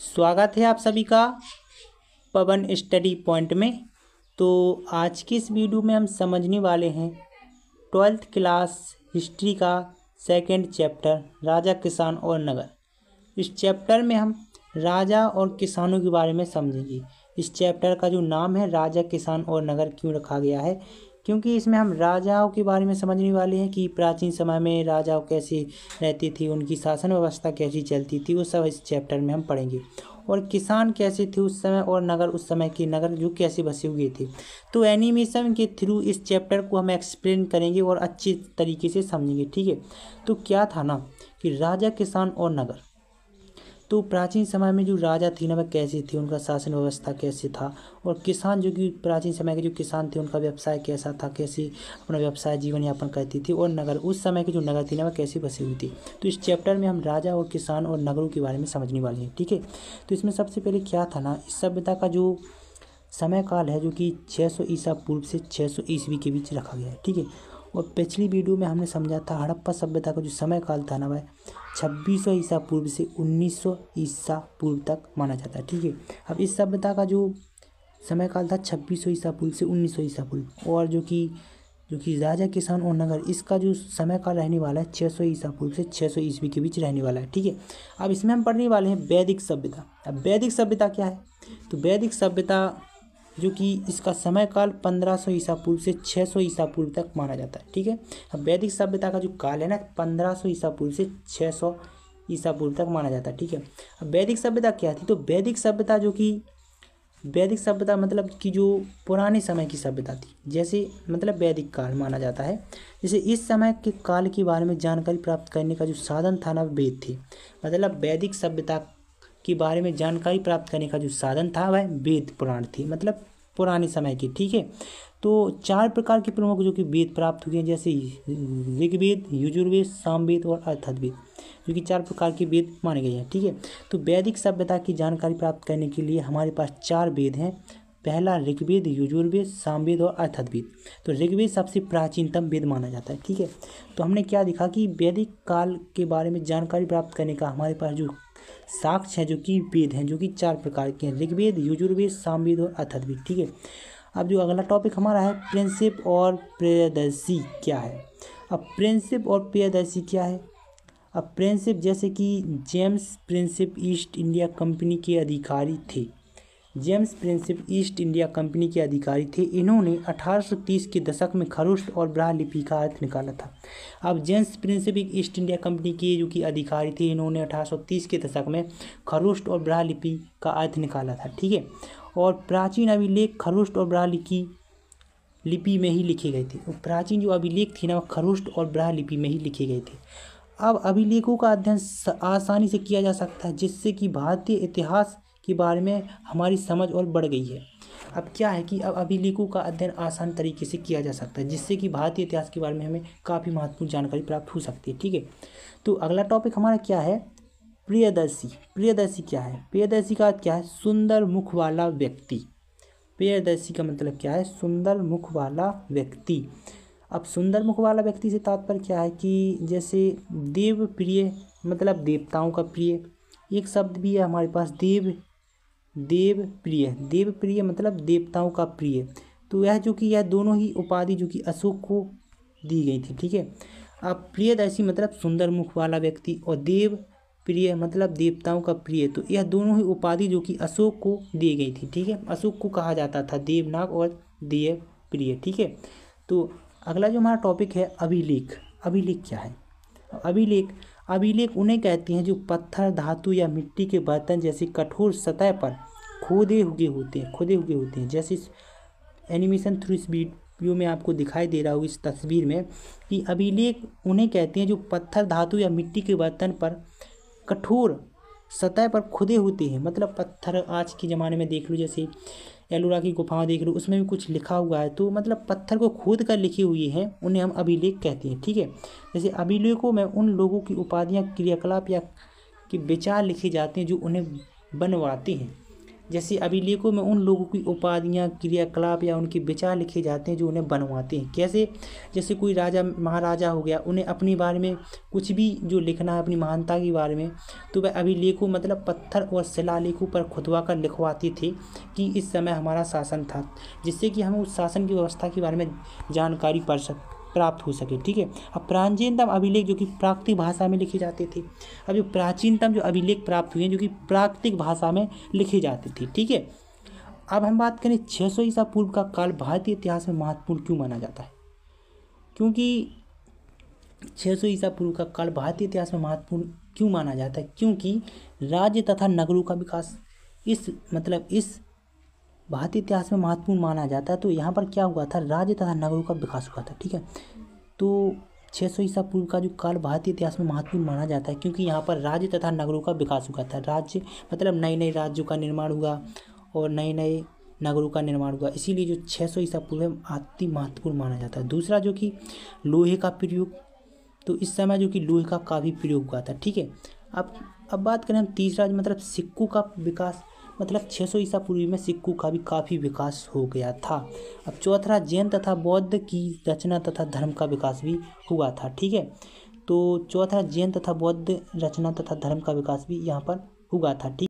स्वागत है आप सभी का पवन स्टडी पॉइंट में। तो आज की इस वीडियो में हम समझने वाले हैं 12th क्लास हिस्ट्री का सेकंड चैप्टर राजा, किसान और नगर। इस चैप्टर में हम राजा और किसानों के बारे में समझेंगे। इस चैप्टर का जो नाम है राजा, किसान और नगर क्यों रखा गया है, क्योंकि इसमें हम राजाओं के बारे में समझने वाले हैं कि प्राचीन समय में राजाओं कैसे रहती थी, उनकी शासन व्यवस्था कैसी चलती थी, वो सब इस चैप्टर में हम पढ़ेंगे। और किसान कैसे थे उस समय, और नगर उस समय के नगर जो कैसे बसे हुए थे। तो एनिमेशन के थ्रू इस चैप्टर को हम एक्सप्लेन करेंगे और अच्छे तरीके से समझेंगे। ठीक है, तो क्या था ना कि राजा, किसान और नगर। तो प्राचीन समय में जो राजा थे ना वह कैसे थे, उनका शासन व्यवस्था कैसे था, और किसान जो कि प्राचीन समय के जो किसान थे उनका व्यवसाय कैसा था, कैसे अपना व्यवसाय जीवन यापन करती थी, और नगर उस समय के जो नगर थी ना वह कैसे बसी हुई थी। तो इस चैप्टर में हम राजा और किसान और नगरों के बारे में समझने वाले हैं। ठीक है, तो इसमें सबसे पहले क्या था ना, इस सभ्यता का जो समय काल है जो कि 600 ईसा पूर्व से 600 ईस्वी के बीच रखा गया है। ठीक है, और पिछली वीडियो में हमने समझा था हड़प्पा सभ्यता का जो समय काल था ना वह 2600 ईसा पूर्व से 1900 ईसा पूर्व तक माना जाता है। ठीक है, अब इस सभ्यता का जो समय काल था 2600 ईसा पूर्व से 1900 ईसा पूर्व, और जो कि राजा, किसान और नगर, इसका जो समय काल रहने वाला है 600 ईसा पूर्व से 600 ईस्वी के बीच रहने वाला है। ठीक है, अब इसमें हम पढ़ने वाले हैं वैदिक सभ्यता। अब वैदिक सभ्यता क्या है, तो वैदिक सभ्यता जो कि इसका समय काल 1500 ईसा पूर्व से 600 ईसा पूर्व तक माना जाता है। ठीक है, अब वैदिक सभ्यता का जो काल है ना 1500 ईसा पूर्व से 600 ईसा पूर्व तक माना जाता है। ठीक है, अब वैदिक सभ्यता क्या थी, तो वैदिक सभ्यता वैदिक सभ्यता मतलब कि जो पुराने समय की सभ्यता थी, जैसे मतलब वैदिक काल माना जाता है। जैसे इस समय के काल के बारे में जानकारी प्राप्त करने का जो साधन था ना वेद थे। मतलब वैदिक सभ्यता के बारे में जानकारी प्राप्त करने का जो साधन था वह वेद पुराण थी, मतलब पुराने समय की। ठीक है, तो 4 प्रकार के प्रमुख जो कि वेद प्राप्त हुए हैं, जैसे ऋग्वेद, यजुर्वेद, सामवेद और अथर्ववेद, जो कि 4 प्रकार के वेद माने गए हैं। ठीक है, तो वैदिक सभ्यता की जानकारी प्राप्त करने के लिए हमारे पास 4 वेद हैं। पहला ऋग्वेद, यजुर्वेद, सामवेद और अथर्ववेद। तो ऋग्वेद सबसे प्राचीनतम वेद माना जाता है। ठीक है, तो हमने क्या देखा कि वैदिक काल के बारे में जानकारी प्राप्त करने का हमारे पास जो साक्ष्य है, जो कि वेद हैं, जो कि 4 प्रकार के हैं, ऋग्वेद, यजुर्वेद, सामवेद और अथर्ववेद। ठीक है, अब जो अगला टॉपिक हमारा है प्रिंसिप और प्रियदर्शी क्या है। अब प्रिंसिप और प्रियदर्शी क्या है, अब प्रिंसिप जैसे कि James Prinsep East India Company के अधिकारी थे। James Prinsep East India Company के अधिकारी थे। इन्होंने 1830 के दशक में खरुष्ट और ब्राह्मी लिपि का अर्थ निकाला था। अब James Prinsep East India Company के जो कि अधिकारी थे, इन्होंने 1830 के दशक में खरुष्ट और ब्राह्मी लिपि का अर्थ निकाला था। ठीक है, और प्राचीन अभिलेख खरुष्ट और ब्राह्मी लिपि में ही लिखे गए थे। और प्राचीन जो अभिलेख थे ना वो खरुष्ट और ब्राह्मी लिपि में ही लिखे गए थे। अब अभिलेखों का अध्ययन आसानी से किया जा सकता है, जिससे कि भारतीय इतिहास के बारे में हमारी समझ और बढ़ गई है। अब क्या है कि अब अभिलेखों का अध्ययन आसान तरीके से किया जा सकता है, जिससे कि भारतीय इतिहास के बारे में हमें काफ़ी महत्वपूर्ण जानकारी प्राप्त हो सकती है। ठीक है, तो अगला टॉपिक हमारा क्या है, प्रियदर्शी। प्रियदर्शी क्या है, प्रियदर्शी का क्या है, सुंदर मुख वाला व्यक्ति। प्रियदर्शी का मतलब क्या है, सुंदर मुख वाला व्यक्ति। अब सुंदर मुख वाला व्यक्ति से तात्पर्य क्या है कि जैसे देव प्रिय, मतलब देवताओं का प्रिय। एक शब्द भी है हमारे पास देव प्रिय मतलब देवताओं का प्रिय। तो यह जो कि यह दोनों ही उपाधि जो कि अशोक को दी गई थी। ठीक है, अब प्रियदर्शी मतलब सुंदर मुख वाला व्यक्ति, और देव प्रिय मतलब देवताओं का प्रिय। तो यह दोनों ही उपाधि जो कि अशोक को दी गई थी। ठीक है, अशोक को कहा जाता था देवनाग और देव प्रिय। ठीक है, तो अगला जो हमारा टॉपिक है अभिलेख। अभिलेख क्या है, अभिलेख उन्हें कहते हैं जो पत्थर, धातु या मिट्टी के बर्तन जैसी कठोर सतह पर खोदे हुए होते हैं। जैसे इस एनिमेशन थ्रू इस वीडियो में आपको दिखाई दे रहा होगा इस तस्वीर में कि अभिलेख उन्हें कहते हैं जो पत्थर, धातु या मिट्टी के बर्तन पर कठोर सतह पर खुदे होते हैं। मतलब पत्थर, आज के ज़माने में देख लो जैसे एलोरा की गुफाएं देख लो, उसमें भी कुछ लिखा हुआ है, तो मतलब पत्थर को खोद कर लिखे हुए हैं, उन्हें हम अभिलेख कहते हैं। ठीक है, जैसे अभिलेखों में उन लोगों की उपाधियां, क्रियाकलाप या कि विचार लिखे जाते हैं जो उन्हें बनवाते हैं। जैसे अभिलेखों में उन लोगों की उपाधियाँ, क्रियाकलाप या उनके विचार लिखे जाते हैं जो उन्हें बनवाते हैं। कैसे? जैसे कोई राजा महाराजा हो गया, उन्हें अपने बारे में कुछ भी जो लिखना है अपनी महानता के बारे में, तो वह अभिलेखों मतलब पत्थर और शिलालेखों पर खुदवा कर लिखवाते थे कि इस समय हमारा शासन था, जिससे कि हमें उस शासन की व्यवस्था के बारे में जानकारी प्राप्त हो सके। ठीक है। अब प्राचीनतम अभिलेख जो कि प्राकृतिक भाषा में लिखे जाते थे। अब जो प्राचीनतम जो अभिलेख प्राप्त हुए हैं जो कि प्राकृतिक भाषा में लिखे जाते थे। ठीक है। अब हम बात करें 600 ईसा पूर्व का काल भारतीय इतिहास में महत्वपूर्ण क्यों माना जाता है? क्योंकि 600 ईसा पूर्व का काल भारतीय इतिहास में महत्वपूर्ण क्यों माना जाता है? क्योंकि राज्य तथा नगरों का विकास इस भारतीय इतिहास में महत्वपूर्ण माना जाता है। तो यहाँ पर क्या हुआ था? राज्य तथा नगरों का विकास हुआ था। ठीक है। तो 600 ईसा पूर्व का जो काल भारतीय इतिहास में महत्वपूर्ण माना जाता है क्योंकि यहाँ पर राज्य तथा नगरों का विकास हुआ था। राज्य मतलब नए नए राज्यों का निर्माण हुआ और नए नए नगरों का निर्माण हुआ, इसीलिए जो 600 ईसा पूर्व में अति महत्वपूर्ण माना जाता है। दूसरा जो कि लोहे का प्रयोग, तो इस समय जो कि लोहे का काफ़ी प्रयोग हुआ था। ठीक है। अब बात करें हम तीसरा मतलब सिक्कों का विकास, मतलब 600 ईसा पूर्व में सिक्कों का भी काफ़ी विकास हो गया था। अब चौथा जैन तथा बौद्ध की रचना तथा धर्म का विकास भी हुआ था। ठीक है। तो चौथा जैन तथा बौद्ध रचना तथा धर्म का विकास भी यहाँ पर हुआ था। ठीक।